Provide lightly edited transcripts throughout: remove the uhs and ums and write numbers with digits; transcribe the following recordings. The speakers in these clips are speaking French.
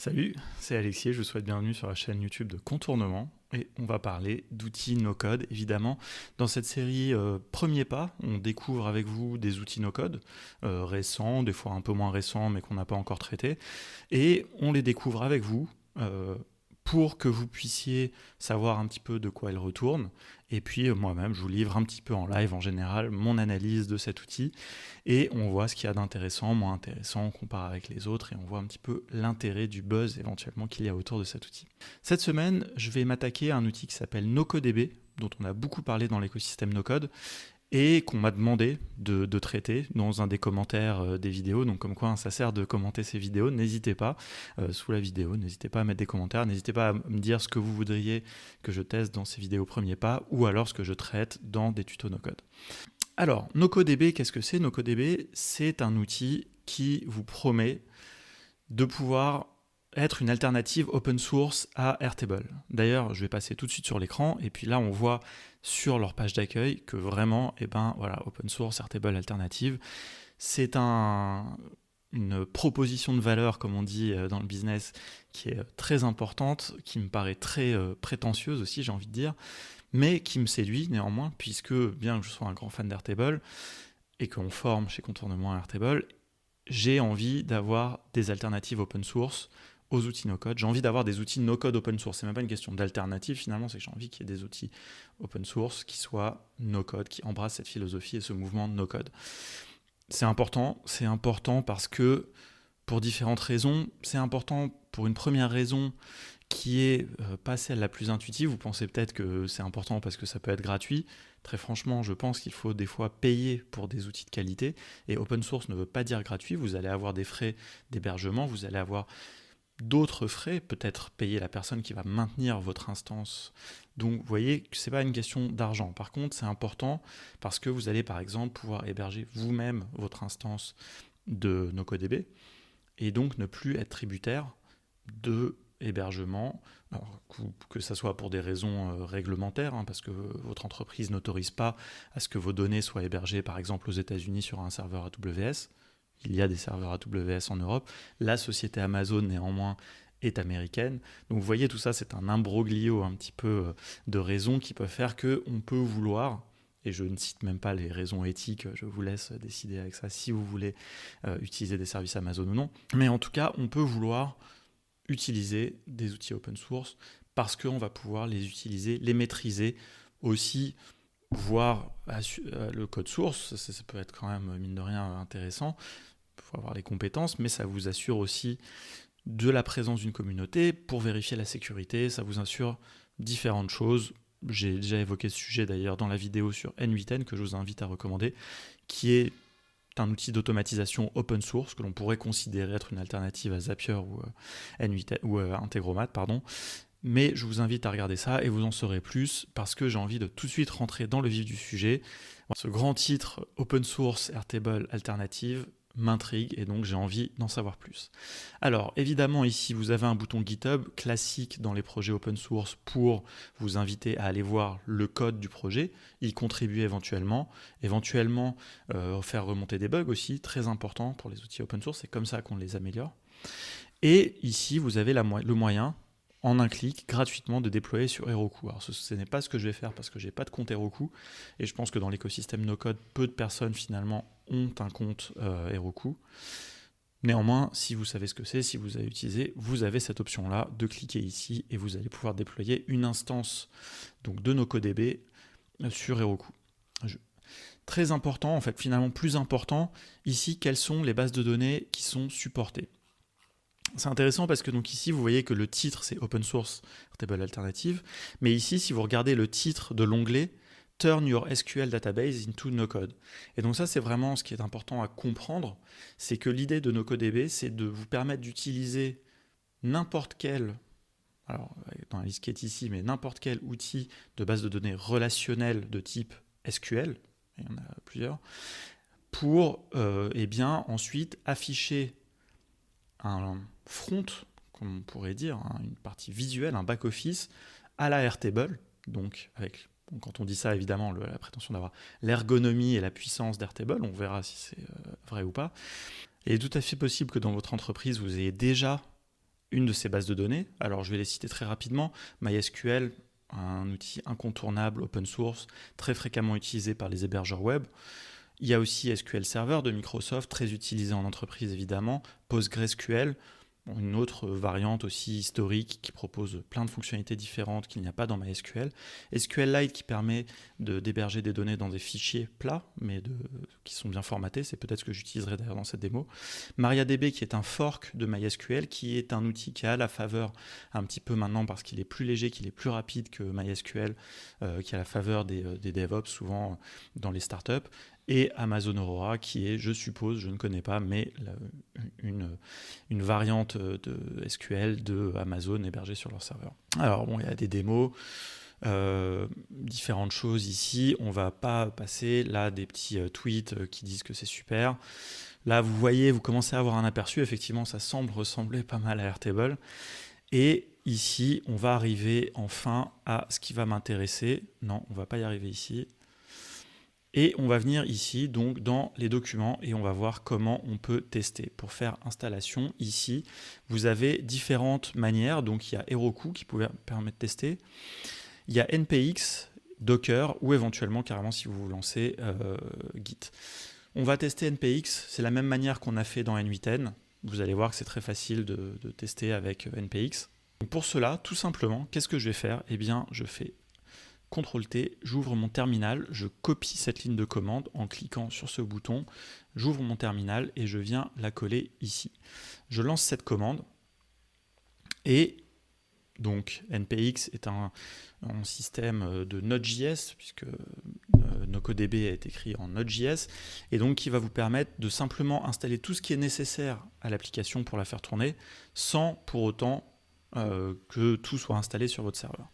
Salut, c'est Alexis, je vous souhaite bienvenue sur la chaîne YouTube de Contournement et on va parler d'outils no-code évidemment. Dans cette série Premier pas, on découvre avec vous des outils no-code récents, des fois un peu moins récents mais qu'on n'a pas encore traités et on les découvre avec vous pour que vous puissiez savoir un petit peu de quoi ils retournent. Et puis moi-même, je vous livre un petit peu en live en général mon analyse de cet outil et on voit ce qu'il y a d'intéressant, moins intéressant, on compare avec les autres et on voit un petit peu l'intérêt du buzz éventuellement qu'il y a autour de cet outil. Cette semaine, je vais m'attaquer à un outil qui s'appelle NoCoDB, dont on a beaucoup parlé dans l'écosystème NoCode et qu'on m'a demandé de traiter dans un des commentaires des vidéos. Donc comme quoi ça sert de commenter ces vidéos, n'hésitez pas, sous la vidéo, n'hésitez pas à mettre des commentaires, n'hésitez pas à me dire ce que vous voudriez que je teste dans ces vidéos premier pas, ou alors ce que je traite dans des tutos no-code. Alors, NoCoDB, qu'est-ce que c'est ? NoCoDB, c'est un outil qui vous promet de pouvoir être une alternative open source à Airtable. D'ailleurs, je vais passer tout de suite sur l'écran, et puis là, on voit sur leur page d'accueil que vraiment, open source, Airtable alternative, c'est une proposition de valeur, comme on dit dans le business, qui est très importante, qui me paraît très prétentieuse aussi, j'ai envie de dire, mais qui me séduit néanmoins, puisque bien que je sois un grand fan d'Airtable, et qu'on forme chez Contournement à Airtable, j'ai envie d'avoir des alternatives open source aux outils no-code. J'ai envie d'avoir des outils no-code open source. C'est même pas une question d'alternative finalement, c'est que j'ai envie qu'il y ait des outils open source qui soient no-code, qui embrassent cette philosophie et ce mouvement no-code. C'est important parce que pour différentes raisons. C'est important pour une première raison qui est pas celle la plus intuitive. Vous pensez peut-être que c'est important parce que ça peut être gratuit. Très franchement, je pense qu'il faut des fois payer pour des outils de qualité. Et open source ne veut pas dire gratuit. Vous allez avoir des frais d'hébergement, vous allez avoir d'autres frais, peut-être payer la personne qui va maintenir votre instance. Donc vous voyez que ce n'est pas une question d'argent. Par contre, c'est important parce que vous allez par exemple pouvoir héberger vous-même votre instance de NoCoDB et donc ne plus être tributaire de hébergement, alors, que ce soit pour des raisons réglementaires, parce que votre entreprise n'autorise pas à ce que vos données soient hébergées par exemple aux États-Unis sur un serveur AWS. Il y a des serveurs AWS en Europe. La société Amazon, néanmoins, est américaine. Donc vous voyez, tout ça, c'est un imbroglio un petit peu de raisons qui peuvent faire qu'on peut vouloir, et je ne cite même pas les raisons éthiques, je vous laisse décider avec ça si vous voulez utiliser des services Amazon ou non. Mais en tout cas, on peut vouloir utiliser des outils open source parce qu'on va pouvoir les utiliser, les maîtriser aussi, voir le code source, ça peut être quand même, mine de rien, intéressant. Il faut avoir les compétences, mais ça vous assure aussi de la présence d'une communauté pour vérifier la sécurité, ça vous assure différentes choses. J'ai déjà évoqué ce sujet d'ailleurs dans la vidéo sur N8N que je vous invite à recommander, qui est un outil d'automatisation open source que l'on pourrait considérer être une alternative à Zapier ou N8N ou Integromat, pardon. Mais je vous invite à regarder ça et vous en saurez plus parce que j'ai envie de tout de suite rentrer dans le vif du sujet. Ce grand titre Open Source Airtable Alternative m'intrigue et donc j'ai envie d'en savoir plus. Alors évidemment ici vous avez un bouton GitHub classique dans les projets open source pour vous inviter à aller voir le code du projet, y contribuer éventuellement faire remonter des bugs aussi, très important pour les outils open source, c'est comme ça qu'on les améliore. Et ici vous avez le moyen en un clic, gratuitement, de déployer sur Heroku. Alors ce n'est pas ce que je vais faire parce que je n'ai pas de compte Heroku, et je pense que dans l'écosystème no-code, peu de personnes finalement ont un compte Heroku. Néanmoins, si vous savez ce que c'est, si vous avez utilisé, vous avez cette option-là de cliquer ici, et vous allez pouvoir déployer une instance donc, de NoCoDB sur Heroku. Très important, en fait, finalement plus important, ici, quelles sont les bases de données qui sont supportées. C'est intéressant parce que donc ici, vous voyez que le titre, c'est Open Source Airtable Alternative. Mais ici, si vous regardez le titre de l'onglet, Turn your SQL database into NoCode. Et donc ça, c'est vraiment ce qui est important à comprendre. C'est que l'idée de NoCoDB, c'est de vous permettre d'utiliser n'importe quel, alors dans la liste qui est ici, mais n'importe quel outil de base de données relationnelle de type SQL, il y en a plusieurs, pour ensuite afficher un front, comme on pourrait dire, une partie visuelle, un back-office à la Airtable. Donc, quand on dit ça, évidemment, la prétention d'avoir l'ergonomie et la puissance d'Airtable, on verra si c'est vrai ou pas. Il est tout à fait possible que dans votre entreprise, vous ayez déjà une de ces bases de données. Alors je vais les citer très rapidement. MySQL, un outil incontournable, open source, très fréquemment utilisé par les hébergeurs web. Il y a aussi SQL Server de Microsoft, très utilisé en entreprise évidemment. PostgreSQL, une autre variante aussi historique qui propose plein de fonctionnalités différentes qu'il n'y a pas dans MySQL. SQLite qui permet d'héberger des données dans des fichiers plats, mais qui sont bien formatés, c'est peut-être ce que j'utiliserai d'ailleurs dans cette démo. MariaDB qui est un fork de MySQL, qui est un outil qui a la faveur un petit peu maintenant parce qu'il est plus léger, qu'il est plus rapide que MySQL, qui a la faveur des DevOps souvent dans les startups. Et Amazon Aurora, qui est, je suppose, je ne connais pas, mais une variante de SQL de Amazon hébergée sur leur serveur. Alors bon, il y a des démos, différentes choses ici. On ne va pas passer là des petits tweets qui disent que c'est super. Là, vous voyez, vous commencez à avoir un aperçu. Effectivement, ça semble ressembler pas mal à Airtable. Et ici, on va arriver enfin à ce qui va m'intéresser. Non, on ne va pas y arriver ici. Et on va venir ici, donc dans les documents, et on va voir comment on peut tester. Pour faire installation, ici, vous avez différentes manières. Donc il y a Heroku qui permet de tester. Il y a NPX, Docker, ou éventuellement, carrément, si vous vous lancez, Git. On va tester NPX, c'est la même manière qu'on a fait dans N8N. Vous allez voir que c'est très facile de tester avec NPX. Donc pour cela, tout simplement, qu'est-ce que je vais faire? Eh bien, je fais CTRL-T, j'ouvre mon terminal, je copie cette ligne de commande en cliquant sur ce bouton, j'ouvre mon terminal et je viens la coller ici. Je lance cette commande et donc NPX est un système de Node.js puisque NoCoDB est écrit en Node.js et donc qui va vous permettre de simplement installer tout ce qui est nécessaire à l'application pour la faire tourner sans pour autant que tout soit installé sur votre serveur.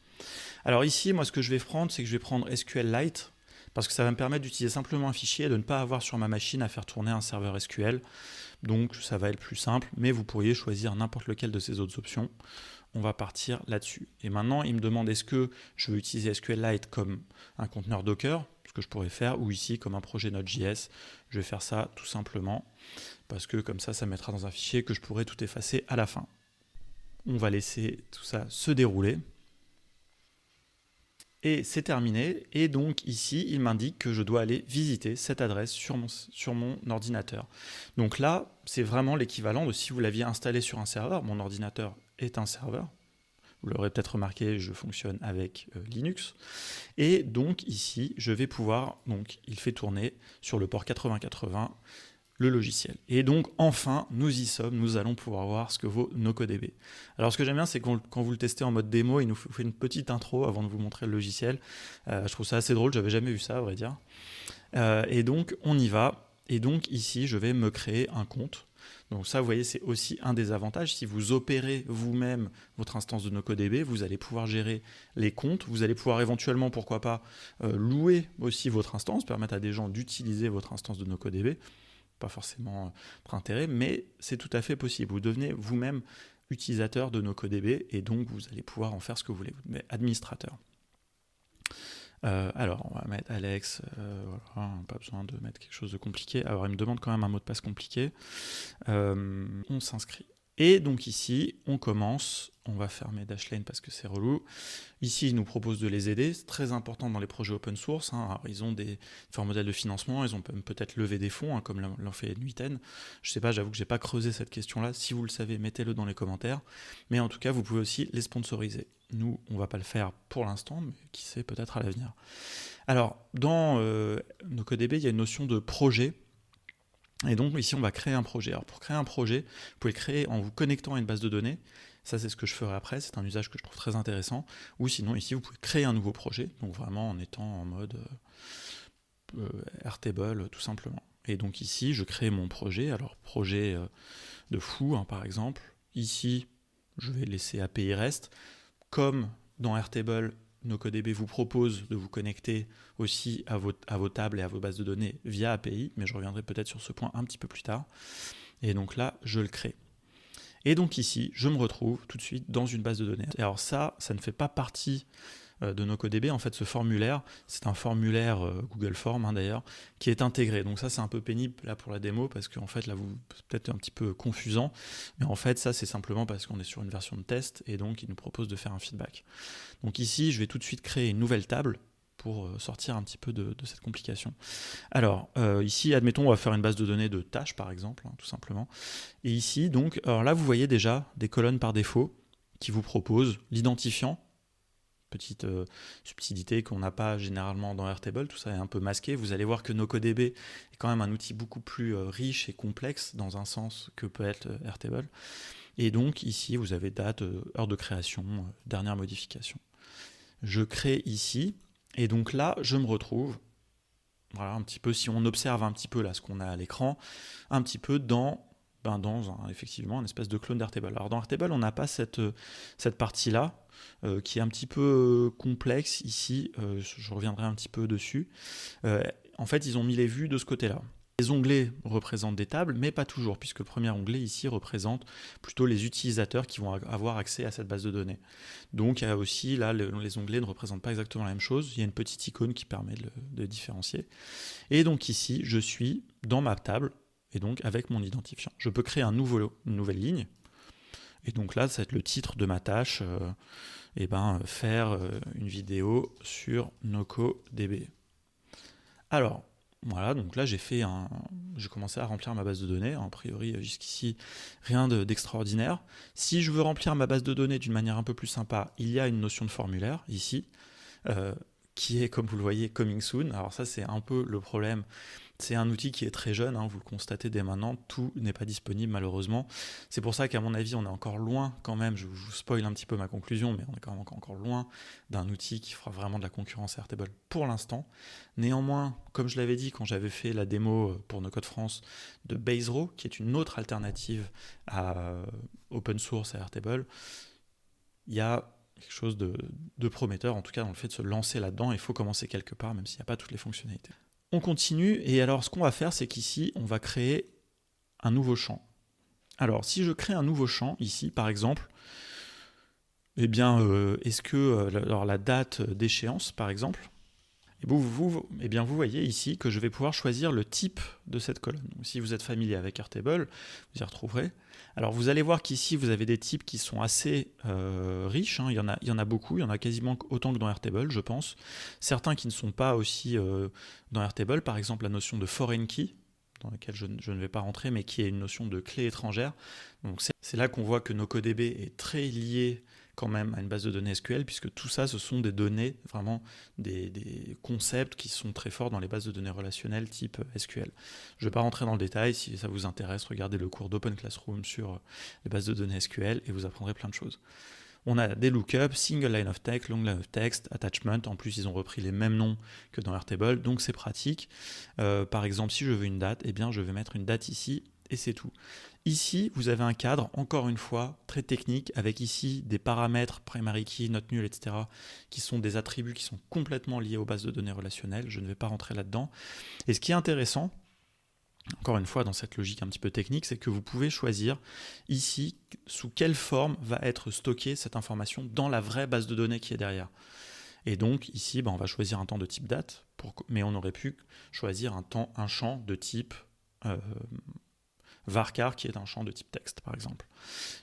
Alors ici, moi ce que je vais prendre, c'est que je vais prendre SQLite parce que ça va me permettre d'utiliser simplement un fichier et de ne pas avoir sur ma machine à faire tourner un serveur SQL. Donc ça va être plus simple, mais vous pourriez choisir n'importe lequel de ces autres options. On va partir là-dessus. Et maintenant, il me demande est-ce que je veux utiliser SQLite comme un conteneur Docker, ce que je pourrais faire, ou ici comme un projet Node.js. Je vais faire ça tout simplement parce que comme ça mettra dans un fichier que je pourrai tout effacer à la fin. On va laisser tout ça se dérouler. Et c'est terminé, et donc ici, il m'indique que je dois aller visiter cette adresse sur mon ordinateur. Donc là, c'est vraiment l'équivalent de si vous l'aviez installé sur un serveur. Mon ordinateur est un serveur. Vous l'aurez peut-être remarqué, je fonctionne avec Linux. Et donc ici, je vais pouvoir, donc il fait tourner sur le port 8080 le logiciel. Et donc, enfin, nous y sommes, nous allons pouvoir voir ce que vaut NoCoDB. Alors, ce que j'aime bien, c'est que quand vous le testez en mode démo, il nous fait une petite intro avant de vous montrer le logiciel. Je trouve ça assez drôle, j'avais jamais vu ça, à vrai dire. Et donc, on y va. Et donc, ici, je vais me créer un compte. Donc ça, vous voyez, c'est aussi un des avantages. Si vous opérez vous-même votre instance de NoCoDB, vous allez pouvoir gérer les comptes. Vous allez pouvoir éventuellement, pourquoi pas, louer aussi votre instance, permettre à des gens d'utiliser votre instance de NoCoDB. Pas forcément votre intérêt, mais c'est tout à fait possible. Vous devenez vous-même utilisateur de NoCoDB et donc vous allez pouvoir en faire ce que vous voulez. Vous devenez administrateur. Alors, on va mettre Alex. Voilà, pas besoin de mettre quelque chose de compliqué. Alors, il me demande quand même un mot de passe compliqué. On s'inscrit. Et donc ici, on commence. On va fermer Dashlane parce que c'est relou. Ici, ils nous proposent de les aider. C'est très important dans les projets open source. Alors, ils ont différents modèles de financement. Ils ont peut-être levé des fonds, comme l'ont fait N8N. Je ne sais pas, j'avoue que je n'ai pas creusé cette question-là. Si vous le savez, mettez-le dans les commentaires. Mais en tout cas, vous pouvez aussi les sponsoriser. Nous, on ne va pas le faire pour l'instant, mais qui sait, peut-être à l'avenir. Alors, dans NoCoDB, il y a une notion de projet. Et donc, ici, on va créer un projet. Alors, pour créer un projet, vous pouvez le créer en vous connectant à une base de données. Ça, c'est ce que je ferai après. C'est un usage que je trouve très intéressant. Ou sinon, ici, vous pouvez créer un nouveau projet. Donc, vraiment en étant en mode Airtable, tout simplement. Et donc, ici, je crée mon projet. Alors, projet de fou, par exemple. Ici, je vais laisser API REST. Comme dans Airtable, NoCoDB vous propose de vous connecter aussi à vos tables et à vvos bases de données via API, mais je reviendrai peut-être sur ce point un petit peu plus tard. Et donc là, je le crée. Et donc ici, je me retrouve tout de suite dans une base de données. Et alors ça ne fait pas partie de NocoDB, en fait, ce formulaire, c'est un formulaire Google Form d'ailleurs, qui est intégré. Donc ça, c'est un peu pénible là pour la démo, parce qu'en fait, là, c'est peut-être un petit peu confusant, mais en fait, ça, c'est simplement parce qu'on est sur une version de test, et donc il nous propose de faire un feedback. Donc ici, je vais tout de suite créer une nouvelle table pour sortir un petit peu de cette complication. Alors, ici, admettons, on va faire une base de données de tâches, par exemple, tout simplement. Et ici, donc, alors là, vous voyez déjà des colonnes par défaut qui vous proposent l'identifiant, petite subtilité qu'on n'a pas généralement dans Airtable, tout ça est un peu masqué. Vous allez voir que NocoDB est quand même un outil beaucoup plus riche et complexe dans un sens que peut être Airtable. Et donc, ici, vous avez date, heure de création, dernière modification. Je crée ici, et donc là, je me retrouve, voilà, un petit peu, si on observe un petit peu là ce qu'on a à l'écran, un petit peu dans effectivement un espèce de clone d'Airtable. Alors dans Airtable, on n'a pas cette partie-là, qui est un petit peu complexe ici, je reviendrai un petit peu dessus. En fait, ils ont mis les vues de ce côté-là. Les onglets représentent des tables, mais pas toujours, puisque le premier onglet ici représente plutôt les utilisateurs qui vont avoir accès à cette base de données. Donc il y a aussi, là, les onglets ne représentent pas exactement la même chose, il y a une petite icône qui permet de différencier. Et donc ici, je suis dans ma table, et donc avec mon identifiant. Je peux créer une nouvelle ligne, et donc là, ça va être le titre de ma tâche, faire une vidéo sur NocoDB. Alors, voilà, donc là j'ai commencé à remplir ma base de données. A priori, jusqu'ici, rien d'extraordinaire. Si je veux remplir ma base de données d'une manière un peu plus sympa, il y a une notion de formulaire ici, qui est, comme vous le voyez, coming soon. Alors ça, c'est un peu le problème. C'est un outil qui est très jeune, vous le constatez dès maintenant, tout n'est pas disponible malheureusement. C'est pour ça qu'à mon avis, on est encore loin quand même, je vous spoil un petit peu ma conclusion, mais on est quand même encore loin d'un outil qui fera vraiment de la concurrence à Airtable pour l'instant. Néanmoins, comme je l'avais dit quand j'avais fait la démo pour NoCode France de Baserow, qui est une autre alternative à open source à Airtable, il y a quelque chose de prometteur, en tout cas dans le fait de se lancer là-dedans. Il faut commencer quelque part, même s'il n'y a pas toutes les fonctionnalités. On continue, et alors ce qu'on va faire, c'est qu'ici, on va créer un nouveau champ. Alors, si je crée un nouveau champ, ici, par exemple, eh bien, est-ce que la date d'échéance, par exemple, vous voyez ici que je vais pouvoir choisir le type de cette colonne. Donc, si vous êtes familier avec Airtable, vous y retrouverez. Alors, vous allez voir qu'ici, vous avez des types qui sont assez riches. Il y en a beaucoup, il y en a quasiment autant que dans Airtable, je pense. Certains qui ne sont pas aussi dans Airtable, par exemple la notion de foreign key, dans laquelle je ne vais pas rentrer, mais qui est une notion de clé étrangère. Donc, c'est là qu'on voit que NocoDB est très lié quand même à une base de données SQL, puisque tout ça, ce sont des données, vraiment des concepts qui sont très forts dans les bases de données relationnelles type SQL. Je ne vais pas rentrer dans le détail, si ça vous intéresse, regardez le cours d'Open Classroom sur les bases de données SQL et vous apprendrez plein de choses. On a des lookups, single line of text, long line of text, attachment. En plus, ils ont repris les mêmes noms que dans Airtable, donc c'est pratique. Par exemple, si je veux une date, eh bien, je vais mettre une date ici et c'est tout. Ici, vous avez un cadre, encore une fois, très technique, avec ici des paramètres, primary key, not null, etc., qui sont des attributs qui sont complètement liés aux bases de données relationnelles. Je ne vais pas rentrer là-dedans. Et ce qui est intéressant, encore une fois, dans cette logique un petit peu technique, c'est que vous pouvez choisir ici sous quelle forme va être stockée cette information dans la vraie base de données qui est derrière. Et donc ici, on va choisir un temps de type date, mais on aurait pu choisir un champ de type varchar, qui est un champ de type texte, par exemple.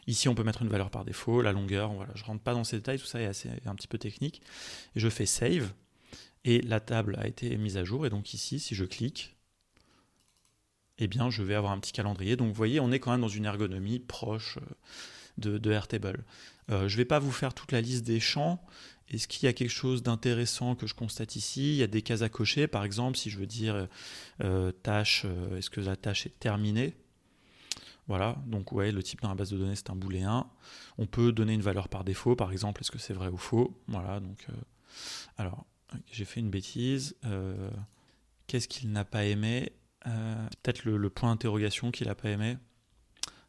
Ici, on peut mettre une valeur par défaut, la longueur, voilà, je ne rentre pas dans ces détails, tout ça est un petit peu technique. Et je fais Save, et la table a été mise à jour, et donc ici, si je clique, eh bien, je vais avoir un petit calendrier. Donc, vous voyez, on est quand même dans une ergonomie proche de Airtable. Je ne vais pas vous faire toute la liste des champs. Est-ce qu'il y a quelque chose d'intéressant que je constate ici? Il y a des cases à cocher, par exemple, si je veux dire tâche, est-ce que la tâche est terminée? Voilà, donc ouais, le type dans la base de données, c'est un booléen. On peut donner une valeur par défaut, par exemple, est-ce que c'est vrai ou faux? Voilà, donc... alors, j'ai fait une bêtise. Qu'est-ce qu'il n'a pas aimé? Peut-être le point d'interrogation qu'il n'a pas aimé.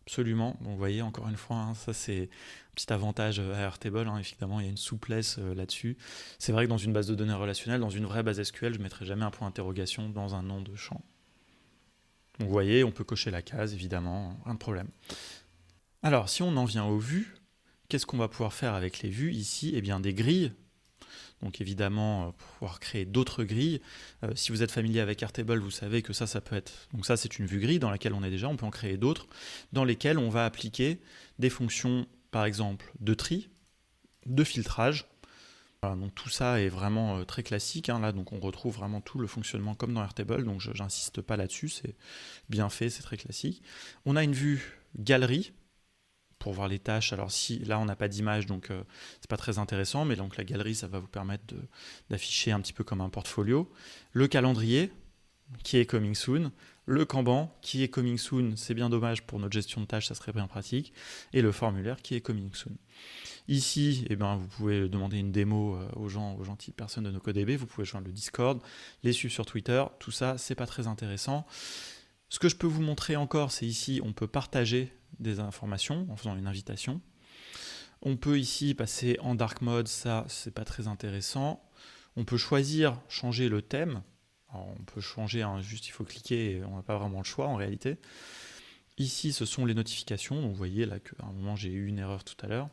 Absolument. Bon, vous voyez, encore une fois, ça c'est un petit avantage à Airtable. Évidemment, il y a une souplesse là-dessus. C'est vrai que dans une base de données relationnelle, dans une vraie base SQL, je ne mettrai jamais un point d'interrogation dans un nom de champ. Donc, vous voyez, on peut cocher la case, évidemment, rien de problème. Alors, si on en vient aux vues, qu'est-ce qu'on va pouvoir faire avec les vues ici? Eh bien, des grilles. Donc évidemment, pour pouvoir créer d'autres grilles. Si vous êtes familier avec Airtable, vous savez que ça peut être... Donc ça, c'est une vue grille dans laquelle on est déjà. On peut en créer d'autres, dans lesquelles on va appliquer des fonctions, par exemple, de tri, de filtrage. Voilà, donc tout ça est vraiment très classique. Là, donc on retrouve vraiment tout le fonctionnement comme dans Airtable. Donc j'insiste pas là-dessus. C'est bien fait, c'est très classique. On a une vue galerie pour voir les tâches. Alors si là on n'a pas d'image, donc c'est pas très intéressant, mais donc la galerie, ça va vous permettre d'afficher un petit peu comme un portfolio. Le calendrier qui est coming soon, le Kanban qui est coming soon, c'est bien dommage pour notre gestion de tâches, ça serait bien pratique, et le formulaire qui est coming soon. Ici, vous pouvez demander une démo aux gentilles personnes de NoCoDB, vous pouvez joindre le Discord, les suivre sur Twitter, tout ça, c'est pas très intéressant. Ce que je peux vous montrer encore, c'est ici, on peut partager des informations en faisant une invitation. On peut ici passer en dark mode, ça c'est pas très intéressant. On peut choisir, changer le thème. Alors, on peut changer, juste il faut cliquer et on n'a pas vraiment le choix en réalité. Ici ce sont les notifications, donc vous voyez là qu'à un moment j'ai eu une erreur tout à l'heure.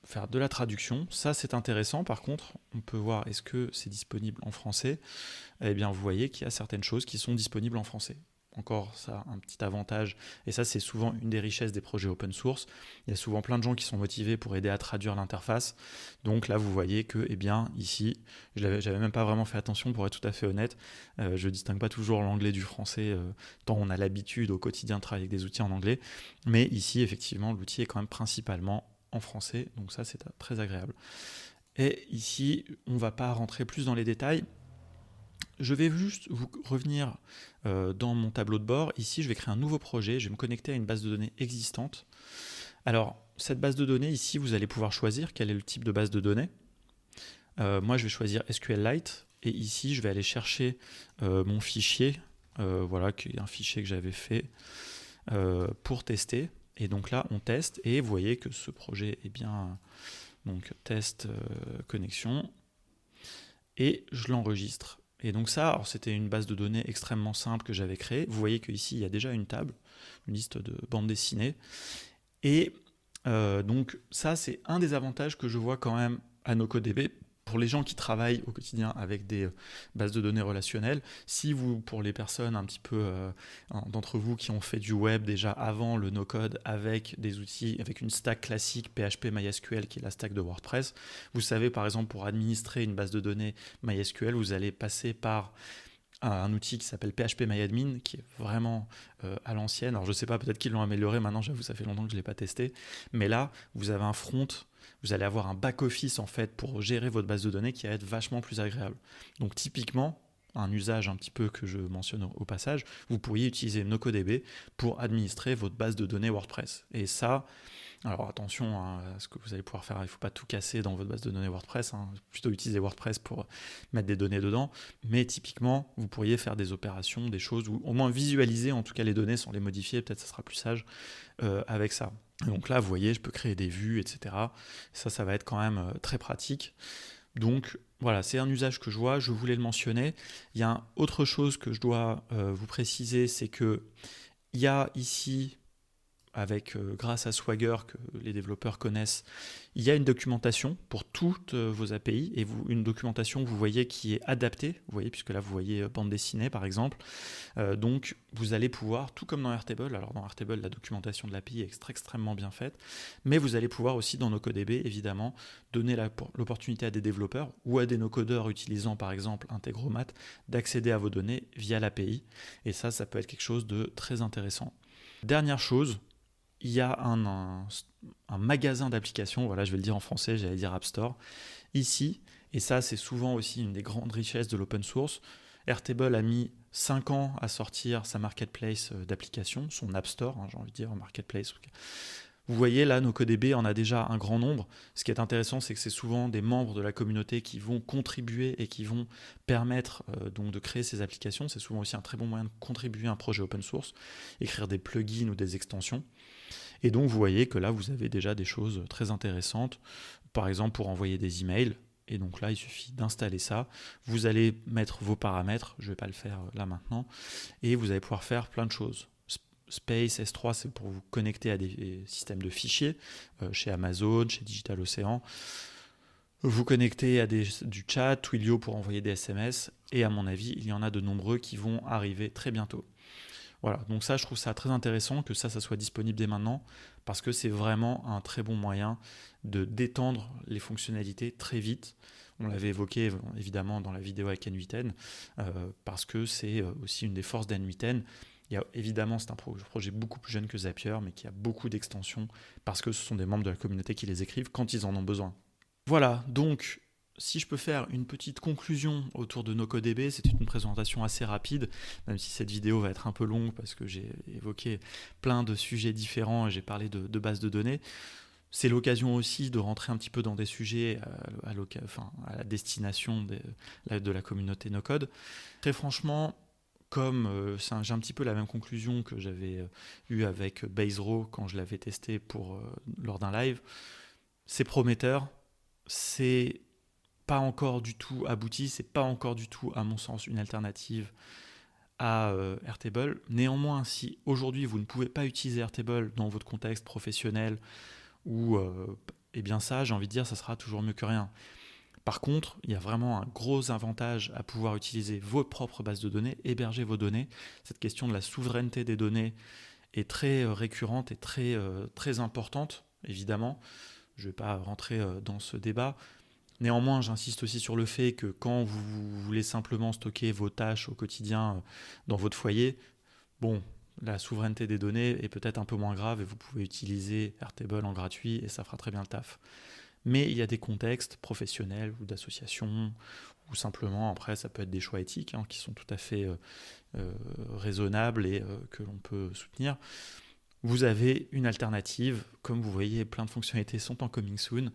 Faire de la traduction, ça c'est intéressant. Par contre, on peut voir est-ce que c'est disponible en français. Eh bien vous voyez qu'il y a certaines choses qui sont disponibles en français. Encore ça, un petit avantage, et ça c'est souvent une des richesses des projets open source. Il y a souvent plein de gens qui sont motivés pour aider à traduire l'interface. Donc là vous voyez que, ici, j'avais même pas vraiment fait attention pour être tout à fait honnête. Je distingue pas toujours l'anglais du français, tant on a l'habitude au quotidien de travailler avec des outils en anglais. Mais ici, effectivement, l'outil est quand même principalement en français, donc ça c'est très agréable. Et ici, on ne va pas rentrer plus dans les détails. Je vais juste vous revenir dans mon tableau de bord. Ici, je vais créer un nouveau projet. Je vais me connecter à une base de données existante. Alors, cette base de données, ici, vous allez pouvoir choisir quel est le type de base de données. Moi, je vais choisir SQLite. Et ici, je vais aller chercher mon fichier, qui est un fichier que j'avais fait pour tester. Et donc là, on teste. Et vous voyez que ce projet est bien... Donc, test connexion. Et je l'enregistre. Et donc ça, alors c'était une base de données extrêmement simple que j'avais créée. Vous voyez qu'ici, il y a déjà une table, une liste de bandes dessinées. Et donc ça, c'est un des avantages que je vois quand même à NoCoDB. Pour les gens qui travaillent au quotidien avec des bases de données relationnelles, pour les personnes un petit peu d'entre vous qui ont fait du web déjà avant le no-code avec des outils, avec une stack classique PHP MySQL qui est la stack de WordPress, vous savez par exemple pour administrer une base de données MySQL, vous allez passer par un outil qui s'appelle PHPMyAdmin qui est vraiment à l'ancienne. Alors je ne sais pas, peut-être qu'ils l'ont amélioré maintenant, j'avoue ça fait longtemps que je ne l'ai pas testé, mais là vous avez un front. Vous allez avoir un back-office en fait pour gérer votre base de données qui va être vachement plus agréable. Donc typiquement, un usage un petit peu que je mentionne au passage, vous pourriez utiliser NoCoDB pour administrer votre base de données WordPress. Et ça, alors attention à ce que vous allez pouvoir faire, il ne faut pas tout casser dans votre base de données WordPress, plutôt utiliser WordPress pour mettre des données dedans, mais typiquement, vous pourriez faire des opérations, des choses, ou au moins visualiser en tout cas les données sans les modifier, peut-être ça sera plus sage avec ça. Donc là, vous voyez, je peux créer des vues, etc. Ça va être quand même très pratique. Donc voilà, c'est un usage que je vois, je voulais le mentionner. Il y a autre chose que je dois vous préciser, c'est que il y a ici, grâce à Swagger que les développeurs connaissent, il y a une documentation pour toutes vos API et une documentation vous voyez qui est adaptée, vous voyez, puisque là vous voyez bande dessinée par exemple. Donc vous allez pouvoir, tout comme dans Airtable, alors dans Airtable la documentation de l'API est extrêmement bien faite, mais vous allez pouvoir aussi dans NoCoDB évidemment donner l'opportunité à des développeurs ou à des no-codeurs utilisant par exemple Integromat d'accéder à vos données via l'API et ça peut être quelque chose de très intéressant. Dernière chose, il y a un magasin d'applications, voilà, je vais le dire en français, j'allais dire App Store, ici, et ça c'est souvent aussi une des grandes richesses de l'open source. Airtable a mis 5 ans à sortir sa marketplace d'applications, son App Store, j'ai envie de dire, marketplace. Vous voyez là, NoCoDB en a déjà un grand nombre. Ce qui est intéressant, c'est que c'est souvent des membres de la communauté qui vont contribuer et qui vont permettre donc de créer ces applications. C'est souvent aussi un très bon moyen de contribuer à un projet open source, écrire des plugins ou des extensions. Et donc vous voyez que là, vous avez déjà des choses très intéressantes, par exemple pour envoyer des emails. Et donc là, il suffit d'installer ça. Vous allez mettre vos paramètres, je ne vais pas le faire là maintenant, et vous allez pouvoir faire plein de choses. Space, S3, c'est pour vous connecter à des systèmes de fichiers, chez Amazon, chez Digital Ocean. Vous connectez à du chat, Twilio pour envoyer des SMS, et à mon avis, il y en a de nombreux qui vont arriver très bientôt. Voilà, donc ça, je trouve ça très intéressant que ça soit disponible dès maintenant, parce que c'est vraiment un très bon moyen de d'étendre les fonctionnalités très vite. On l'avait évoqué évidemment dans la vidéo avec N8N, parce que c'est aussi une des forces d'N8N. Évidemment, c'est un projet beaucoup plus jeune que Zapier, mais qui a beaucoup d'extensions, parce que ce sont des membres de la communauté qui les écrivent quand ils en ont besoin. Voilà, donc si je peux faire une petite conclusion autour de NoCoDB, c'est une présentation assez rapide, même si cette vidéo va être un peu longue parce que j'ai évoqué plein de sujets différents et j'ai parlé de bases de données. C'est l'occasion aussi de rentrer un petit peu dans des sujets à la destination de la communauté NoCode. Très franchement, comme j'ai un petit peu la même conclusion que j'avais eue avec Baserow quand je l'avais testé lors d'un live, c'est prometteur, c'est pas encore du tout abouti, c'est pas encore du tout, à mon sens, une alternative à Airtable. Néanmoins, si aujourd'hui vous ne pouvez pas utiliser Airtable dans votre contexte professionnel, eh bien ça, j'ai envie de dire, ça sera toujours mieux que rien. Par contre, il y a vraiment un gros avantage à pouvoir utiliser vos propres bases de données, héberger vos données. Cette question de la souveraineté des données est très récurrente et très importante, évidemment. Je ne vais pas rentrer dans ce débat. Néanmoins, j'insiste aussi sur le fait que quand vous voulez simplement stocker vos tâches au quotidien dans votre foyer, bon, la souveraineté des données est peut-être un peu moins grave et vous pouvez utiliser Airtable en gratuit et ça fera très bien le taf. Mais il y a des contextes professionnels ou d'associations ou simplement, après, ça peut être des choix éthiques qui sont tout à fait raisonnables et que l'on peut soutenir. Vous avez une alternative. Comme vous voyez, plein de fonctionnalités sont en coming soon.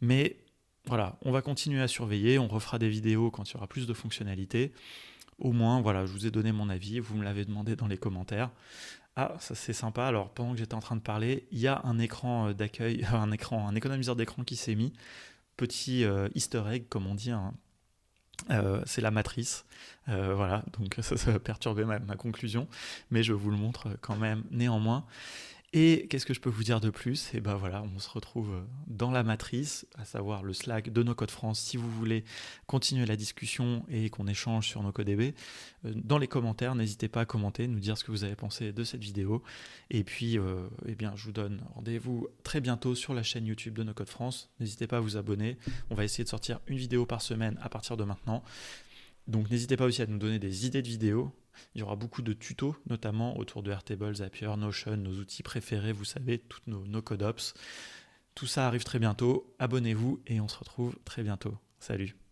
Mais voilà, on va continuer à surveiller, on refera des vidéos quand il y aura plus de fonctionnalités. Au moins, voilà, je vous ai donné mon avis, vous me l'avez demandé dans les commentaires. Ah, ça c'est sympa, alors pendant que j'étais en train de parler, il y a un écran d'accueil, un économiseur d'écran qui s'est mis. Petit easter egg, comme on dit, c'est la matrice. Voilà, donc ça va perturber ma conclusion, mais je vous le montre quand même néanmoins. Et qu'est-ce que je peux vous dire de plus? Et ben voilà, on se retrouve dans la matrice, à savoir le Slack de NoCode France, si vous voulez continuer la discussion et qu'on échange sur NoCoDB. Dans les commentaires, n'hésitez pas à commenter, nous dire ce que vous avez pensé de cette vidéo. Et puis, eh bien, je vous donne rendez-vous très bientôt sur la chaîne YouTube de NoCode France. N'hésitez pas à vous abonner. On va essayer de sortir une vidéo par semaine à partir de maintenant. Donc n'hésitez pas aussi à nous donner des idées de vidéos. Il y aura beaucoup de tutos, notamment autour de Airtable, Zapier, Notion, nos outils préférés, vous savez, toutes nos CodeOps. Tout ça arrive très bientôt. Abonnez-vous et on se retrouve très bientôt. Salut!